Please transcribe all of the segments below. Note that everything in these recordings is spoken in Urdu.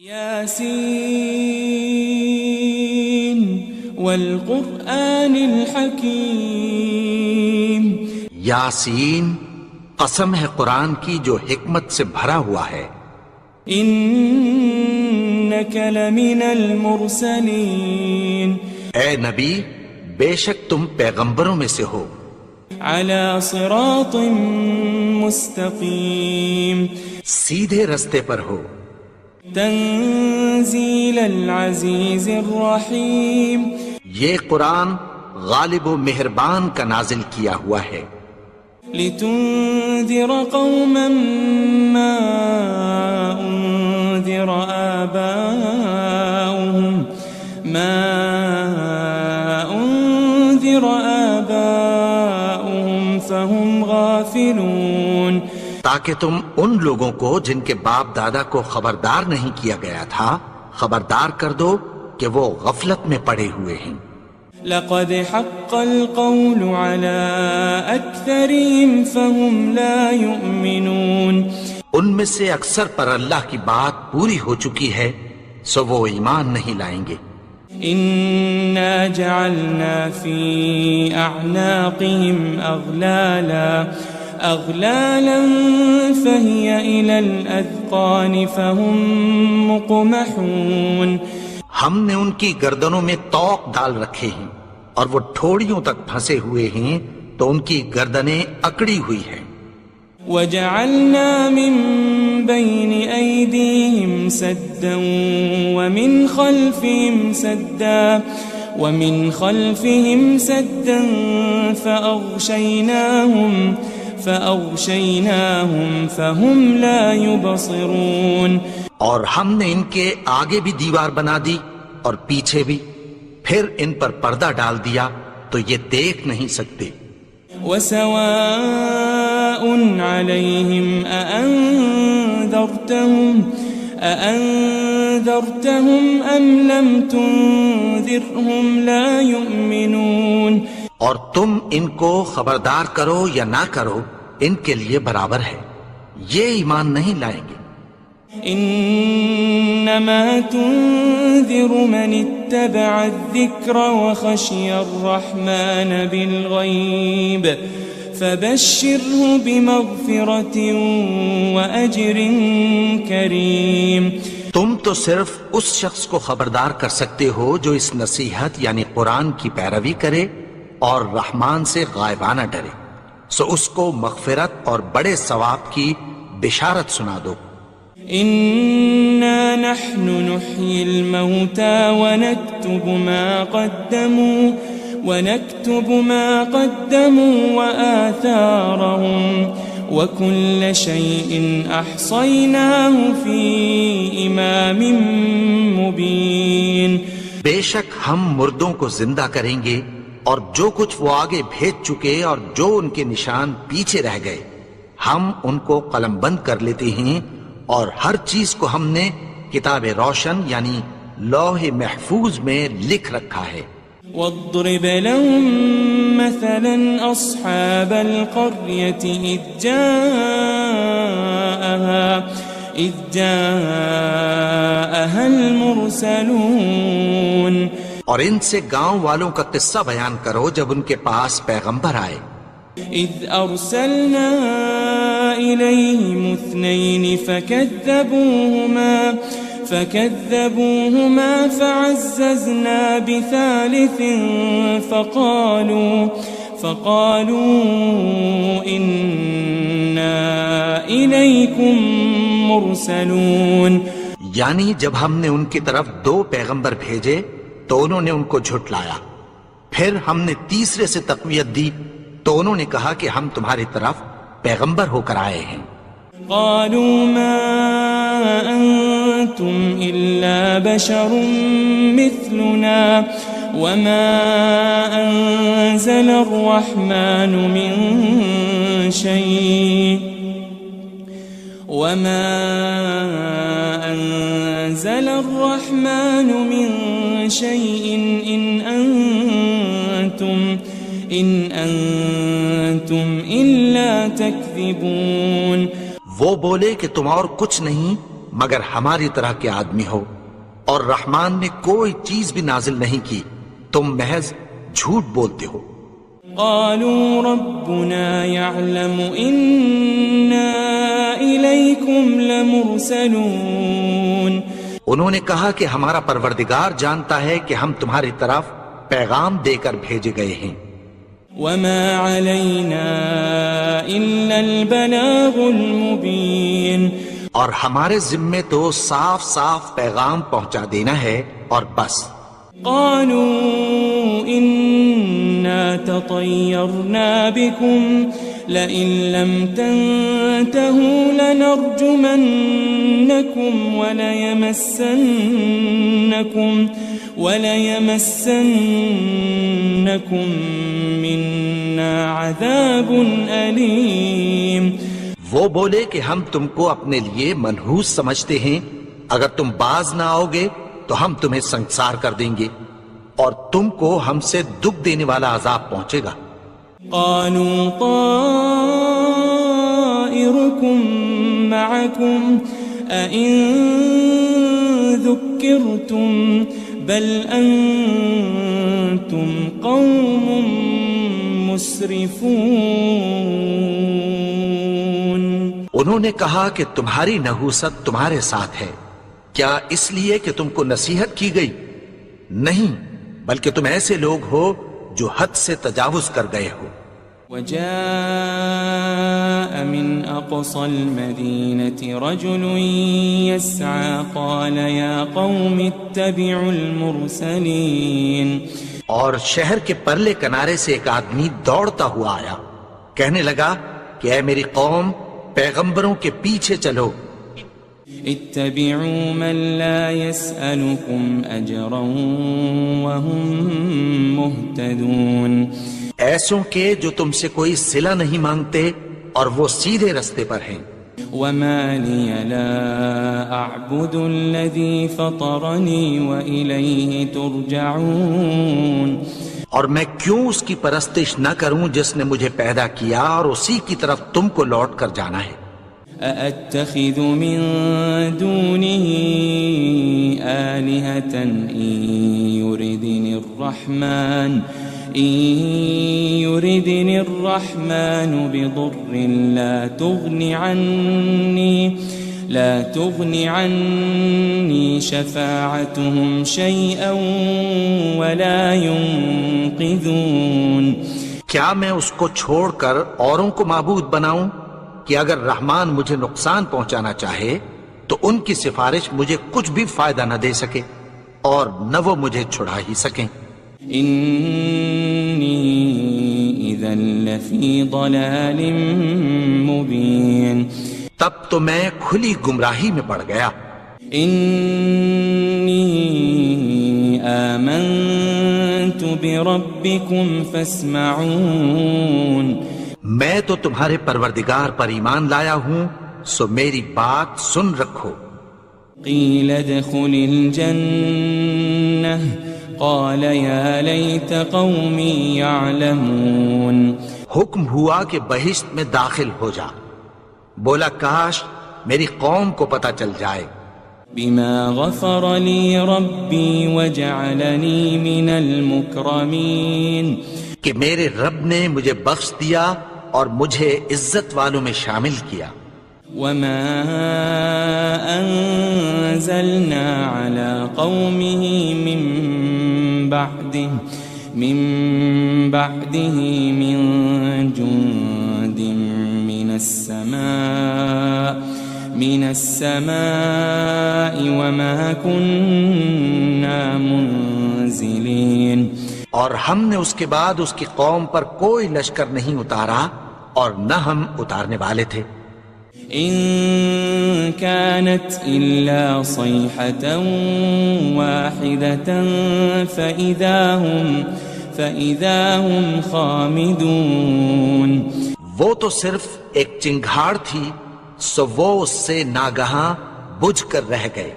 یاسین والقرآن الحکیم، یاسین قسم ہے قرآن کی جو حکمت سے بھرا ہوا ہے۔ انک لمن المرسلین، اے نبی بے شک تم پیغمبروں میں سے ہو۔ علی صراط مستقیم، سیدھے رستے پر ہو۔ تنزیل العزیز الرحیم، یہ قرآن غالب و مہربان کا نازل کیا ہوا ہے۔ لتنذر قوما ما انذر آباؤهم فهم غافلون، تاکہ تم ان لوگوں کو جن کے باپ دادا کو خبردار نہیں کیا گیا تھا خبردار کر دو کہ وہ غفلت میں پڑے ہوئے ہیں۔ لقد حق القول على اکثرهم فهم لا يؤمنون، ان میں سے اکثر پر اللہ کی بات پوری ہو چکی ہے سو وہ ایمان نہیں لائیں گے۔ انا جعلنا في اعناقهم اغلالا فهي الى الاذقان فهم مقمحون، ہم نے ان کی گردنوں میں طوق ڈال رکھے ہیں اور وہ ٹھوڑیوں تک پھنسے ہوئے ہیں تو ان کی گردنیں اکڑی ہوئی ہیں۔ وجعلنا من بين أيديهم سدا ومن خلفهم سدا فأغشيناهم فهم لا يبصرون، اور ہم نے ان کے آگے بھی دیوار بنا دی اور پیچھے بھی، پھر ان پر پردہ ڈال دیا تو یہ دیکھ نہیں سکتے۔ وسواء عليهم أأنذرتهم أم لم تنذرهم لا يؤمنون، اور تم ان کو خبردار کرو یا نہ کرو ان کے لیے برابر ہے، یہ ایمان نہیں لائیں گے۔ انما تنذر من اتبع الذکر وخشی الرحمن بالغیب فبشره بمغفرة وأجر کریم، تم تو صرف اس شخص کو خبردار کر سکتے ہو جو اس نصیحت یعنی قرآن کی پیروی کرے اور رحمان سے غائبانہ ڈرے، سو اس کو مغفرت اور بڑے ثواب کی بشارت سنا دو۔ إنا نحن نحيي الموتى ونكتب ما قدموا وآثارهم وكل شيء أحصيناه في إمام مبين، بے شک ہم مردوں کو زندہ کریں گے اور جو کچھ وہ آگے بھیج چکے اور جو ان کے نشان پیچھے رہ گئے ہم ان کو قلم بند کر لیتے ہیں، اور ہر چیز کو ہم نے کتاب روشن یعنی لوح محفوظ میں لکھ رکھا ہے۔ واضرب لهم مثلا أصحاب القرية إذ جاءها المرسلون، اور ان سے گاؤں والوں کا قصہ بیان کرو جب ان کے پاس پیغمبر آئے۔ إذ أرسلنا إليهم 2 فكذبوهما فعززنا بثالث فقالوا إنا إليكم مرسلون، یعنی جب ہم نے ان کی طرف 2 پیغمبر بھیجے تو انہوں نے ان کو جھٹلایا، پھر ہم نے تیسرے سے تقویت دی تو انہوں نے کہا کہ ہم تمہاری طرف پیغمبر ہو کر آئے ہیں۔ قالوا ما أنتم إلا بشر مثلنا وما أنزل الرحمن من شيء إن أنتم إلا تكذبون، وہ بولے کہ تم اور کچھ نہیں مگر ہماری طرح کے آدمی ہو، اور رحمان نے کوئی چیز بھی نازل نہیں کی، تم محض جھوٹ بولتے ہو۔ قالوا ربنا يعلم إنا إليكم لمرسلون، انہوں نے کہا کہ ہمارا پروردگار جانتا ہے کہ ہم تمہاری طرف پیغام دے کر بھیجے گئے ہیں۔ وما علينا إلا البلاغ المبين، اور ہمارے ذمے تو صاف صاف پیغام پہنچا دینا ہے اور بس۔ قالوا إنا تطيرنا بكم لئن لم تنتهوا لنرجمنكم وليمسنكم منا عذاب أليم۔ وہ بولے کہ ہم تم کو اپنے لیے منحوس سمجھتے ہیں، اگر تم باز نہ آؤ گے تو ہم تمہیں سنسار کر دیں گے اور تم کو ہم سے دکھ دینے والا عذاب پہنچے گا۔ قالوا طائركم معكم أئن ذكرتم بل أنتم قوم مسرفون۔ انہوں نے کہا کہ تمہاری نحوست تمہارے ساتھ ہے، کیا اس لیے کہ تم کو نصیحت کی گئی؟ نہیں، بلکہ تم ایسے لوگ ہو جو حد سے تجاوز کر گئے ہو۔ وجاء من أقصى المدينة رجل يسعى قال يا قوم اتبعوا المرسلين، اور شہر کے پرلے کنارے سے ایک آدمی دوڑتا ہوا آیا، کہنے لگا کہ اے میری قوم، پیغمبروں کے پیچھے چلو۔ اتبعوا من لا يسألكم أجرا وهم مهتدون، ایسوں کے جو تم سے کوئی صلہ نہیں مانگتے اور وہ سیدھے رستے پر ہیں۔ وما لي لا أعبد الذي فطرني وإليه ترجعون، اور میں کیوں اس کی پرستش نہ کروں جس نے مجھے پیدا کیا اور اسی کی طرف تم کو لوٹ کر جانا ہے۔ أأتخذ من دونه آلهة إن يردني الرحمن بضر لا تغن عني شفاعتهم شيئا ولا ينقذون۔ کیا میں اس کو چھوڑ کر اوروں کو معبود بناؤں کہ اگر رحمان مجھے نقصان پہنچانا چاہے تو ان کی سفارش مجھے کچھ بھی فائدہ نہ دے سکے اور نہ وہ مجھے چھڑا ہی سکیں۔ إني إذا لفي ضلال مبين، تب تو میں کھلی گمراہی میں پڑ گیا۔ إني آمنت بربكم فاسمعون، میں تو تمہارے پروردگار پر ایمان لایا ہوں، سو میری بات سن رکھو۔ قيل ادخل الجنة قال يا ليت قومي يعلمون، حکم ہوا کہ بہشت میں داخل ہو جا، بولا کاش میری قوم کو پتہ چل جائے۔ بما غفر لي ربي وجعلني من المكرمين، کہ میرے رب نے مجھے بخش دیا اور مجھے عزت والوں میں شامل کیا۔ وما أنزلنا على قومه من بعده من جند من السماء وما كنا منزلين، اور ہم نے اس کے بعد اس کی قوم پر کوئی لشکر نہیں اتارا اور نہ ہم اتارنے والے تھے۔ إن كانت إلا صيحة واحدة فإذا هم خامدون، وہ تو صرف ایک چنگھاڑ تھی، سو وہ اس سے ناگہاں بجھ کر رہ گئے۔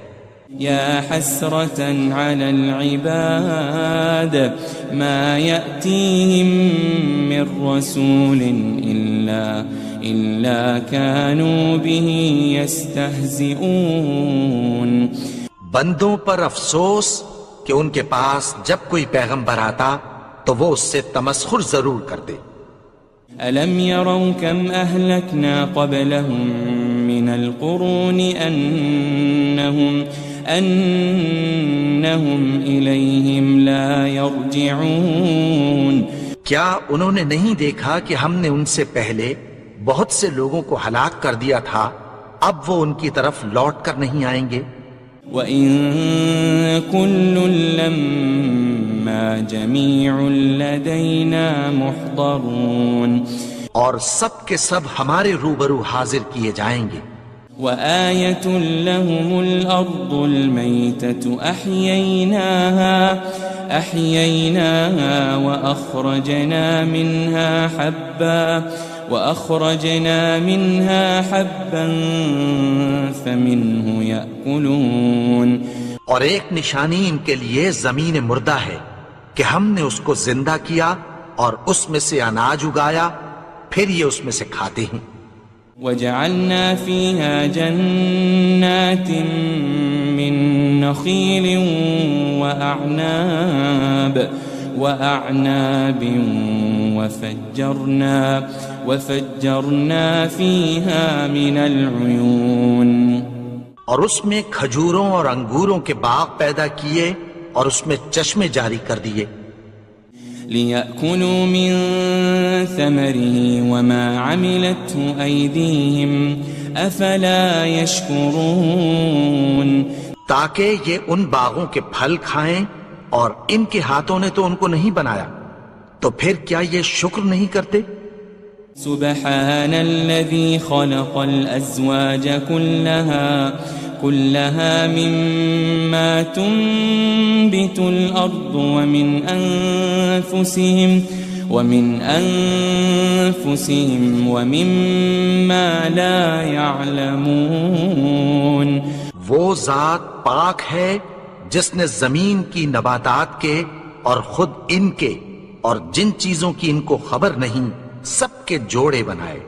يا حسرة على العباد ما يأتيهم من رسول إلا كانوا به يستهزئون بندوں پر افسوس کہ ان کے پاس جب کوئی پیغمبر آتا تو وہ اس سے تمسخر ضرور کرتے. ألم يروا كم أهلكنا قبلهم من القرون أنهم إليهم لا يرجعون کیا انہوں نے نہیں دیکھا کہ ہم نے ان سے پہلے بہت سے لوگوں کو ہلاک کر دیا تھا، اب وہ ان کی طرف لوٹ کر نہیں آئیں گے. وَإِن كُلٌّ لَمَّا جَمِيعٌ لَدَيْنَا مُحْضَرُونَ اور سب کے سب ہمارے روبرو حاضر کیے جائیں گے. وَآيَةٌ لَهُمُ الْأَرْضُ الْمَيْتَةُ أَحْيَيْنَاهَا وَأَخْرَجْنَا مِنْهَا حَبًّا فَمِنْهُ يَأْكُلُونَ اور ایک نشانی ان کے لیے زمین مردہ ہے کہ ہم نے اس کو زندہ کیا اور اس میں سے اناج اگایا، پھر یہ اس میں سے کھاتے ہیں. وَجَعَلْنَا فِيهَا جَنَّاتٍ مِّن نَخِيلٍ وَأَعْنَابٍ وَفَجَّرْنَا فِيهَا مِنَ الْعُيُونِ اور اس میں کھجوروں اور انگوروں کے باغ پیدا کیے اور اس میں چشمے جاری کر دیے. لِيَأْكُلُوا مِن ثَمَرِهِ وَمَا عَمِلَتْهُ أَيْدِيهِمْ أَفَلَا يَشْكُرُونَ تاکہ یہ ان باغوں کے پھل کھائیں اور ان کے ہاتھوں نے تو ان کو نہیں بنایا، تو پھر کیا یہ شکر نہیں کرتے؟ سبحان الذي خلق الأزواج كلها مما تنبت الأرض ومن أنفسهم ومما لا يعلمون وہ ذات پاک ہے جس نے زمین کی نباتات کے اور خود ان کے اور جن چیزوں کی ان کو خبر نہیں سب کے جوڑے بنائے.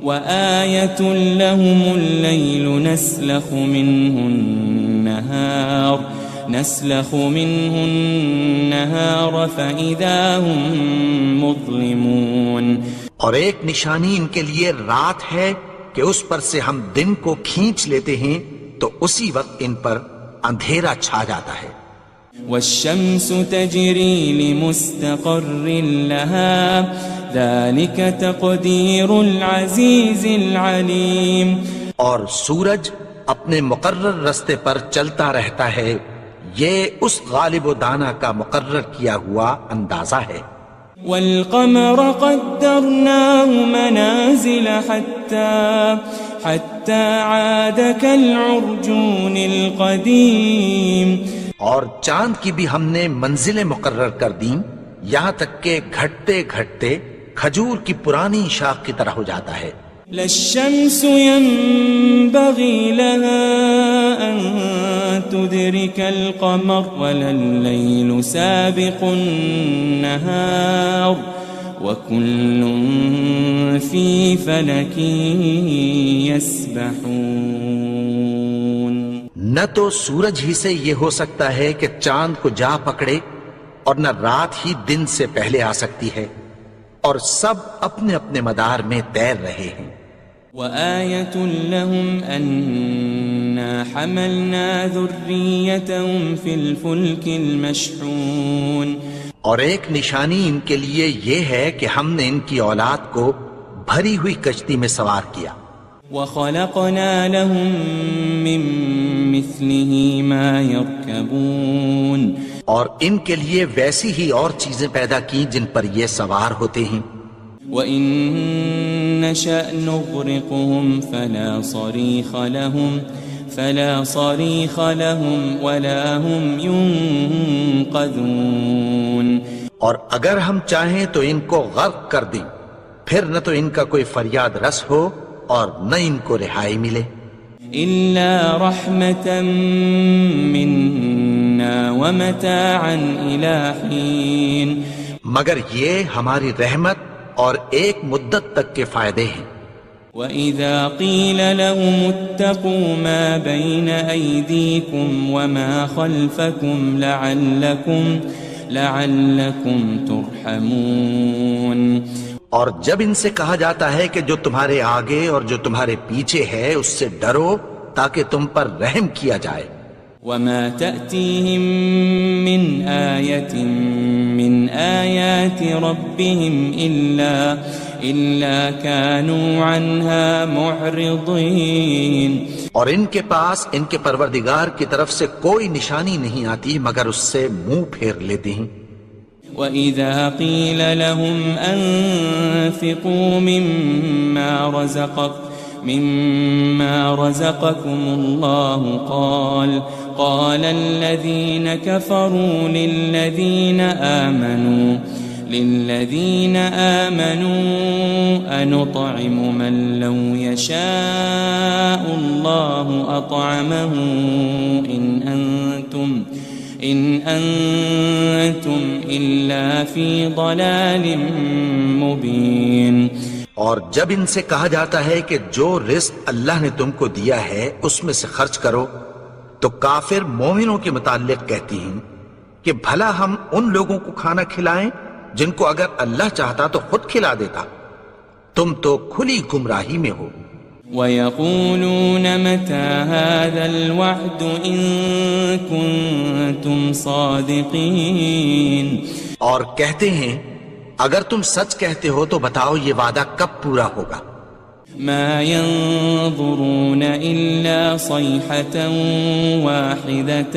وَآيَةٌ لَهُمُ اللَّيْلُ نَسْلَخُ مِنْهُ النَّهَارَ فَإِذَا هُمْ مُظْلِمُونَ اور ایک نشانی ان کے لیے رات ہے کہ اس پر سے ہم دن کو کھینچ لیتے ہیں تو اسی وقت ان پر اندھیرا چھا جاتا ہے. وَالشَّمْسُ تَجْرِي لِمُسْتَقَرٍّ لَهَا ذَلِكَ تَقْدِيرُ الْعَزِيزِ الْعَلِيمِ اور سورج اپنے مقرر رستے پر چلتا رہتا ہے، یہ اس غالب و دانا کا مقرر کیا ہوا اندازہ ہے. وَالْقَمَرَ قَدَّرْنَاهُ مَنَازِلَ حَتَّى عَادَ كَالْعُرْجُونِ الْقَدِيمِ اور چاند کی بھی ہم نے منزلیں مقرر کر دیں، یہاں تک کہ گھٹتے گھٹتے کھجور کی پرانی شاخ کی طرح ہو جاتا ہے. لَلشَّمْسُ يَنبَغِي لَهَا أَن تُدْرِكَ الْقَمَرَ وَلَلَّيْلُ سَابِقُ النَّهَارِ وَكُلٌّ فِي فَلَكٍ يَسْبَحُونَ نہ تو سورج ہی سے یہ ہو سکتا ہے کہ چاند کو جا پکڑے، اور نہ رات ہی دن سے پہلے آ سکتی ہے، اور سب اپنے اپنے مدار میں تیر رہے ہیں. وَآيَةٌ لَهُمْ أَنَّا حَمَلْنَا ذُرِّيَّتَهُمْ فِي الْفُلْكِ الْمَشْحُونِ اور ایک نشانی ان کے لیے یہ ہے کہ ہم نے ان کی اولاد کو بھری ہوئی کشتی میں سوار کیا. وَخَلَقْنَا لَهُم مِّن مِّثْلِهِ مَا يَرْكَبُونَ اور ان کے لیے ویسی ہی اور چیزیں پیدا کی جن پر یہ سوار ہوتے ہیں. وَإِن نَّشَأْ نُغْرِقْهُمْ فَلَا صَرِيخَ لَهُمْ وَلَا هُمْ يُنقَذُونَ اور اگر ہم چاہیں تو ان کو غرق کر دیں، پھر نہ تو ان کا کوئی فریاد رس ہو اور نہ ان کو رہائی ملے. إِلَّا رَحْمَةً مِّنَّا وَمَتَاعًا إِلَىٰ حِينٍ مگر یہ ہماری رحمت اور ایک مدت تک کے فائدے ہیں. وَإِذَا قِيلَ لَهُمُ اتَّقُوا مَا بَيْنَ أَيْدِيكُمْ وَمَا خَلْفَكُمْ لَعَلَّكُمْ تُرْحَمُونَ اور جب ان سے کہا جاتا ہے کہ جو تمہارے آگے اور جو تمہارے پیچھے ہے اس سے ڈرو تاکہ تم پر رحم کیا جائے. وَمَا تَأْتِيهِم مِّنْ آيَةٍ مِّنْ آيَاتِ رَبِّهِمْ إِلَّا كَانُوا عَنْهَا مُعْرِضِينَ. اور ان کے پاس ان کے پروردگار کی طرف سے کوئی نشانی نہیں آتی مگر اس سے منہ پھیر لیتے ہیں. وَإِذَا قِيلَ لَهُمْ أَنفِقُوا مِمَّا رَزَقَكُمُ اللَّهُ قَالَ الَّذِينَ كَفَرُوا لِلَّذِينَ آمَنُوا أَنُطْعِمُ مَن لَّوْ يَشَاءُ اللَّهُ أَطْعَمَهُ إِنْ أَنْتُمْ إِلَّا فِي ضَلَالٍ مُبِينٍ. اور جب ان سے کہا جاتا ہے کہ جو رزق اللہ نے تم کو دیا ہے اس میں سے خرچ کرو تو کافر مومنوں کے متعلق کہتی ہیں کہ بھلا ہم ان لوگوں کو کھانا کھلائیں جن کو اگر اللہ چاہتا تو خود کھلا دیتا. تم تو کھلی گمراہی میں ہو. وَيَقُولُونَ مَتَى هَذَا الْوَعْدُ إِن كُنتُمْ صَادِقِينَ. اور کہتے ہیں اگر تم سچ کہتے ہو تو بتاؤ یہ وعدہ کب پورا ہوگا. مَا يَنظُرُونَ إِلَّا صَيْحَةً وَاحِدَةً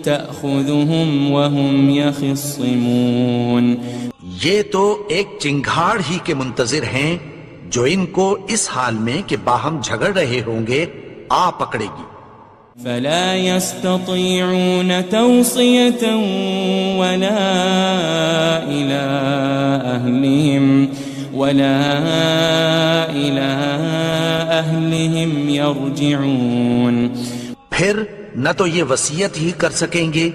تَأْخُذُهُمْ وَهُمْ يَخِصِّمُونَ. یہ تو ایک چنگھاڑ ہی کے منتظر ہیں جو ان کو اس حال میں کہ باہم جھگڑ رہے ہوں گے آ پکڑے گی. فَلَا يَسْتَطِيعُونَ تَوْصِيَةً وَلَا إِلَىٰ أَهْلِهِمْ يَرْجِعُونَ. پھر نہ تو یہ وصیت ہی کر سکیں گے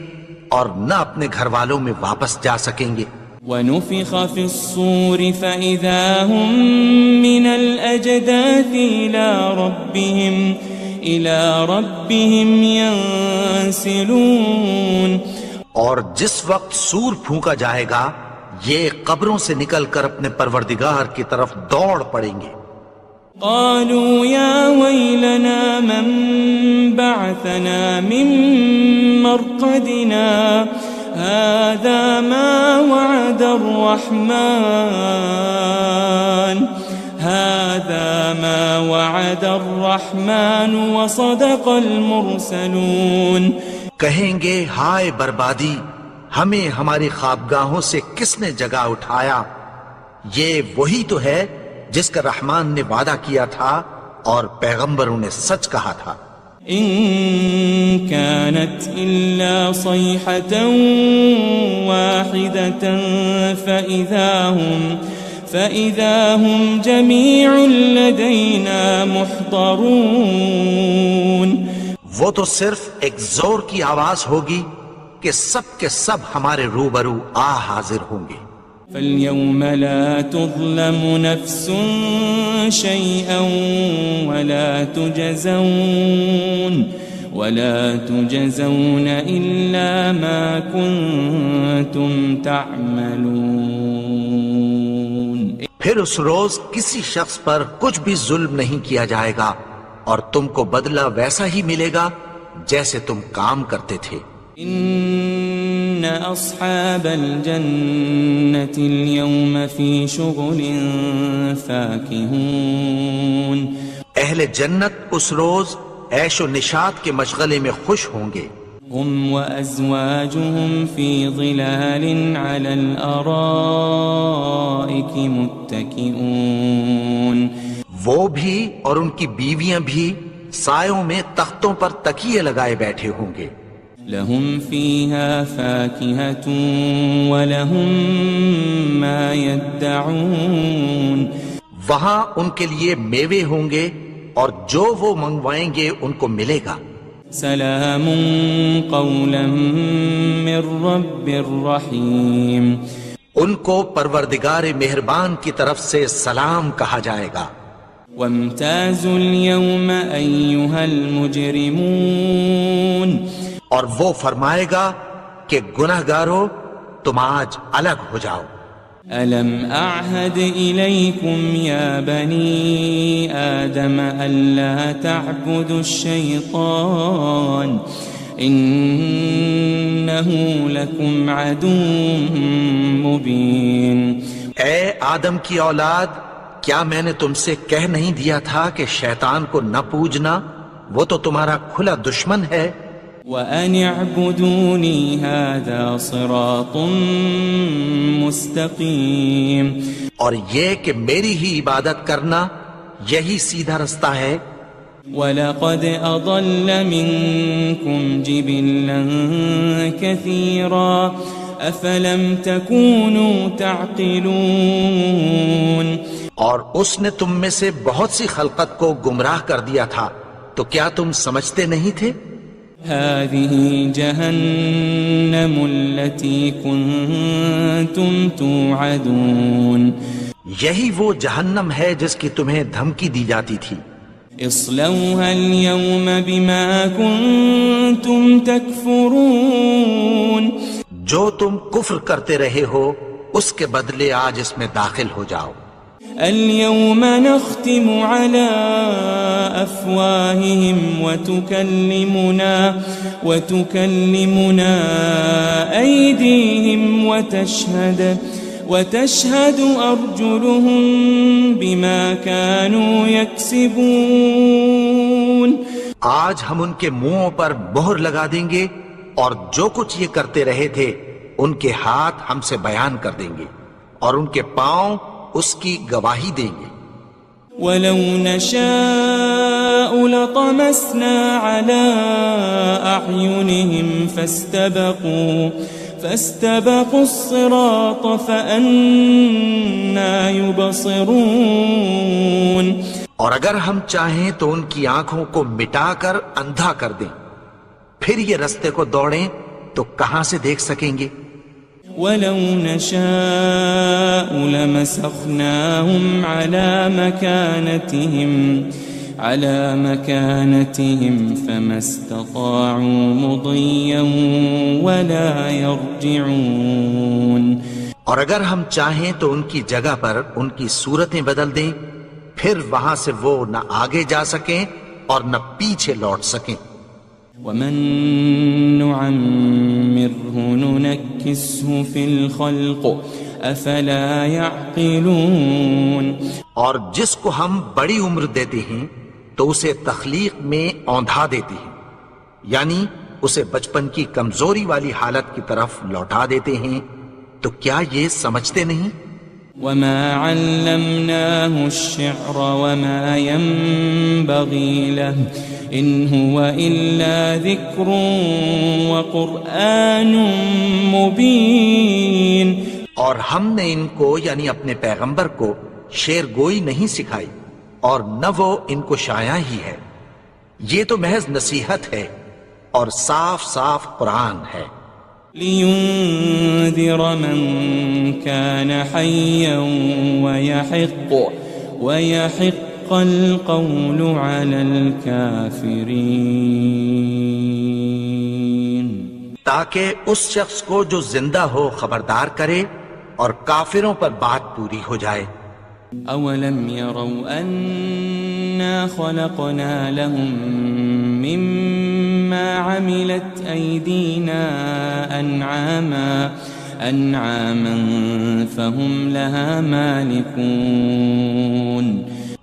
اور نہ اپنے گھر والوں میں واپس جا سکیں گے. وَنُفِخَ فِي الصُّورِ فَإِذَا هُم مِّنَ الْأَجْدَاثِ إِلَىٰ رَبِّهِمْ يَنسِلُونَ. اور جس وقت سور پھونکا جائے گا یہ قبروں سے نکل کر اپنے پروردگار کی طرف دوڑ پڑیں گے. قالوا يا ويلنا من بعثنا من مرقدنا هذا ما وعد الرحمن وصدق المرسلون. کہیں گے ہائے بربادی، ہمیں ہماری خوابگاہوں سے کس نے جگا اٹھایا؟ یہ وہی تو ہے جس کا رحمان نے وعدہ کیا تھا اور پیغمبروں نے سچ کہا تھا. ان كانت الا صيحة واحدة فإذا هم جميع لدينا محضرون. وہ تو صرف ایک زور کی آواز ہوگی کہ سب کے سب ہمارے روبرو حاضر ہوں گے. فَالْيَوْمَ لَا تُظْلَمُ نَفْسٌ شَيْئًا وَلَا تُجَزَوْنَ إِلَّا مَا كُنتُمْ تَعْمَلُونَ. پھر اس روز کسی شخص پر کچھ بھی ظلم نہیں کیا جائے گا اور تم کو بدلہ ویسا ہی ملے گا جیسے تم کام کرتے تھے. ان اصحاب الجنة اليوم في شغل فاكهون. اہل جنت اس روز عیش و نشاط کے مشغلے میں خوش ہوں گے. هم وازواجهم في ظلال على الارائك متكئون. وہ بھی اور ان کی بیویاں بھی سایوں میں تختوں پر تکیے لگائے بیٹھے ہوں گے. لهم فيها فاكهة ولهم ما يدعون. وہاں ان کے لیے میوے ہوں گے اور جو وہ منگوائیں گے ان کو ملے گا. سلام قولا من رب الرحیم. ان کو پروردگار مہربان کی طرف سے سلام کہا جائے گا۔ وامتازوا اليوم أيها المجرمون، اور وہ فرمائے گا کہ گنہگارو تم آج الگ ہو جاؤ۔ ألم أعهد إليكم يا بني آدم ألا تعبدوا الشيطان إنه لكم عدو مبين۔ اے آدم کی اولاد، کیا میں نے تم سے کہہ نہیں دیا تھا کہ شیطان کو نہ پوجنا، وہ تو تمہارا کھلا دشمن ہے۔ وَأَنِ اعْبُدُونِي هَذَا صِرَاطٌ مُسْتَقِيمٌ، اور یہ کہ میری ہی عبادت کرنا یہی سیدھا رستہ ہے۔ وَلَقَدْ أَضَلَّ مِنكُمْ جِبِلًّا كَثِيرًا أَفَلَمْ تَكُونُوا تَعْقِلُونَ، اور اس نے تم میں سے بہت سی خلقت کو گمراہ کر دیا تھا، تو کیا تم سمجھتے نہیں تھے؟ هذه جهنم التي كنتم توعدون، یہی وہ جہنم ہے جس کی تمہیں دھمکی دی جاتی تھی۔ اصلوها اليوم بما كنتم تكفرون، جو تم کفر کرتے رہے ہو اس کے بدلے آج اس میں داخل ہو جاؤ۔ اليوم نختم على أفواههم وتكلمنا أيديهم وتشهد أرجلهم بما كانوا يكسبون، آج ہم ان کے منہوں پر مہر لگا دیں گے اور جو کچھ یہ کرتے رہے تھے ان کے ہاتھ ہم سے بیان کر دیں گے اور ان کے پاؤں اس کی گواہی دیں گے۔ وَلَوْ نَشَاءُ لَطَمَسْنَا عَلَىٰ أَعْيُنِهِمْ فَاسْتَبَقُوا الصِّرَاطَ فَأَنَّىٰ يُبْصِرُونَ، اور اگر ہم چاہیں تو ان کی آنکھوں کو مٹا کر اندھا کر دیں، پھر یہ رستے کو دوڑیں تو کہاں سے دیکھ سکیں گے؟ وَلَوْ نَشَاءُ لَمَسَخْنَاهُمْ عَلَى مَكَانَتِهِمْ فَمَا اسْتَطَاعُوا مُضِيًّا وَلَا يَرْجِعُونَ، اور اگر ہم چاہیں تو ان کی جگہ پر ان کی صورتیں بدل دیں، پھر وہاں سے وہ نہ آگے جا سکیں اور نہ پیچھے لوٹ سکیں۔ وَمَن نُعَمِّرْهُ نُنَكِّسْهُ فِي الْخَلْقِ أَفَلَا يَعْقِلُونَ، اور جس کو ہم بڑی عمر دیتے ہیں تو اسے تخلیق میں اوندھا دیتے ہیں، یعنی اسے بچپن کی کمزوری والی حالت کی طرف لوٹا دیتے ہیں، تو کیا یہ سمجھتے نہیں؟ وَمَا عَلَّمْنَاهُ الشِّعْرَ وَمَا يَنبَغِي لَهُ إِنْ هُوَ إِلَّا ذِكْرٌ وَقُرْآنٌ مُبِينٌ، اور ہم نے ان کو یعنی اپنے پیغمبر کو شعر گوئی نہیں سکھائی اور نہ وہ ان کو شایع ہی ہے، یہ تو محض نصیحت ہے اور صاف صاف قرآن ہے۔ لِيُنذِرَ مَن كَانَ حَيًّا وَيَحِقَّ الْقَوْلُ عَلَى الْكَافِرِينَ، تاکہ اس شخص کو جو زندہ ہو خبردار کرے اور کافروں پر بات پوری ہو جائے۔ أَوَلَمْ يَرَوْا أَنَّا خَلَقْنَا لَهُم مِّمَّا عَمِلَتْ أَيْدِينَا أَنْعَامًا فَهُمْ لَهَا مَالِكُونَ،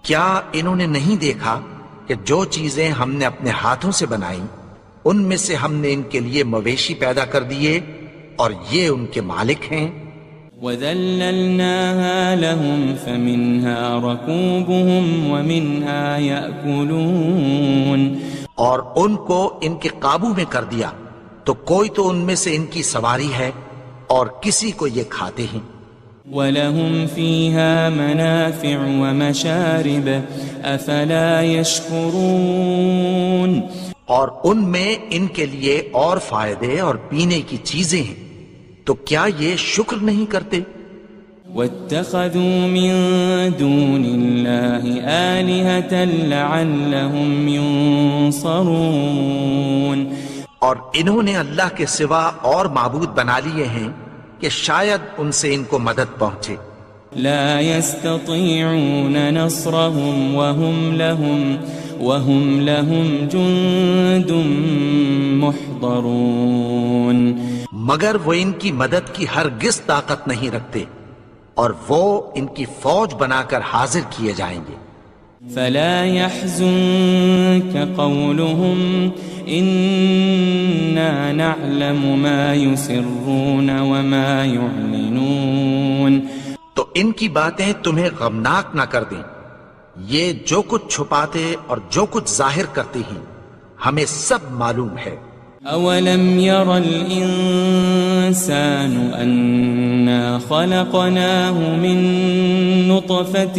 کیا انہوں نے نہیں دیکھا کہ جو چیزیں ہم نے اپنے ہاتھوں سے بنائیں ان میں سے ہم نے ان کے لیے مویشی پیدا کر دیے اور یہ ان کے مالک ہیں۔ وَذَلَّلْنَاهَا لَهُمْ فَمِنْهَا رَكُوبُهُمْ وَمِنْهَا يَأْكُلُونَ، اور ان کو ان کے قابو میں کر دیا تو کوئی تو ان میں سے ان کی سواری ہے اور کسی کو یہ کھاتے ہیں۔ وَلَهُمْ فِيهَا مَنَافِعُ وَمَشَارِبُ أَفَلَا يَشْكُرُونَ، اور ان میں ان کے لیے اور فائدے اور پینے کی چیزیں ہیں، تو کیا یہ شکر نہیں کرتے؟ واتخذوا من دون الله آلهة لعلهم ينصرون اور انہوں نے اللہ کے سوا اور معبود بنا لیے ہیں کہ شاید ان سے ان کو مدد پہنچے. لا يستطيعون نصرهم وهم لهم جند محضرون مگر وہ ان کی مدد کی ہرگز طاقت نہیں رکھتے اور وہ ان کی فوج بنا کر حاضر کیے جائیں گے. فلا يحزنك قولهم إنا نعلم ما يسرون وما يعلنون تو ان کی باتیں تمہیں غمناک نہ کر دیں. یہ جو کچھ چھپاتے اور جو کچھ ظاہر کرتے ہیں ہمیں سب معلوم ہے. أولم ير الإنسان أنا خلقناه من نطفة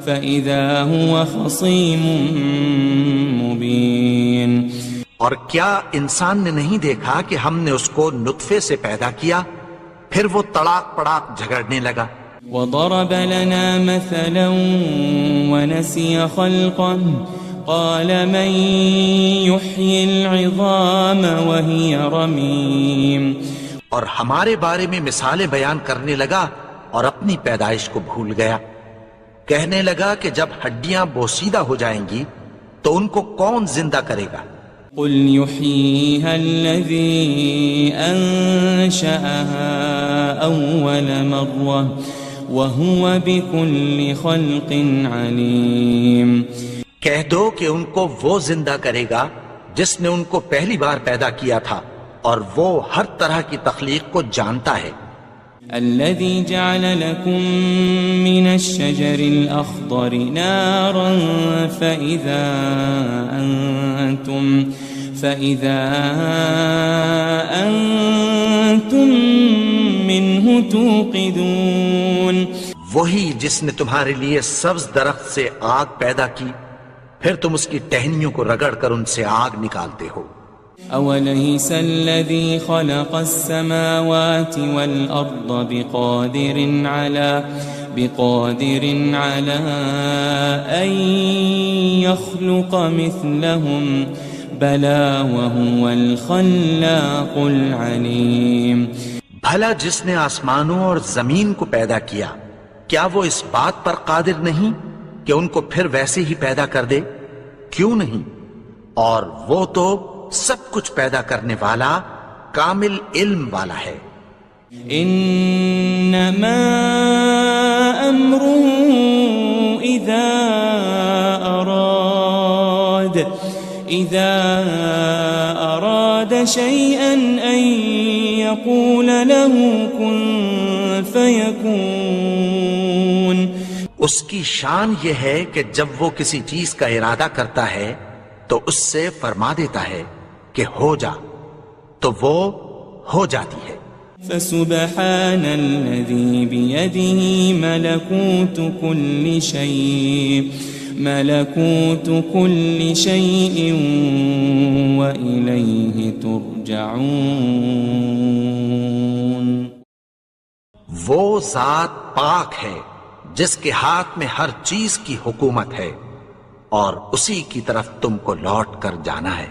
فإذا هو خصيم مبين اور کیا انسان نے نہیں دیکھا کہ ہم نے اس کو نطفے سے پیدا کیا پھر وہ تڑاک پڑاک جھگڑنے لگا. وضرب لنا مثلا ونسي خلقه قال من يحيي العظام وهي رميم اور ہمارے بارے میں مثالیں بیان کرنے لگا اور اپنی پیدائش کو بھول گیا. کہنے لگا کہ جب ہڈیاں بوسیدہ ہو جائیں گی تو ان کو کون زندہ کرے گا. قل يحييها الذي أنشأها أول مرة وهو بكل خلق عليم کہہ دو کہ ان کو وہ زندہ کرے گا جس نے ان کو پہلی بار پیدا کیا تھا اور وہ ہر طرح کی تخلیق کو جانتا ہے. الذي جعل لكم من الشجر الأخضر نارا فإذا أنتم منه توقدون وہی جس نے تمہارے لیے سبز درخت سے آگ پیدا کی پھر تم اس کی ٹہنیوں کو رگڑ کر ان سے آگ نکالتے ہو. أوليس الذي خلق السماوات والأرض بقادر على أن يخلق مثلهم بلى وهو الخلاق العليم بھلا جس نے آسمانوں اور زمین کو پیدا کیا کیا وہ اس بات پر قادر نہیں کہ ان کو پھر ویسے ہی پیدا کر دے؟ کیوں نہیں؟ اور وہ تو سب کچھ پیدا کرنے والا کامل علم والا ہے. انما امره اذا اراد شيئا ان يقول له كن فيكون اس کی شان یہ ہے کہ جب وہ کسی چیز کا ارادہ کرتا ہے تو اس سے فرما دیتا ہے کہ ہو جا تو وہ ہو جاتی ہے. فسبحان الذي بيده ملكوت كل شيء وإليه ترجعون وہ ذات پاک ہے جس کے ہاتھ میں ہر چیز کی حکومت ہے اور اسی کی طرف تم کو لوٹ کر جانا ہے.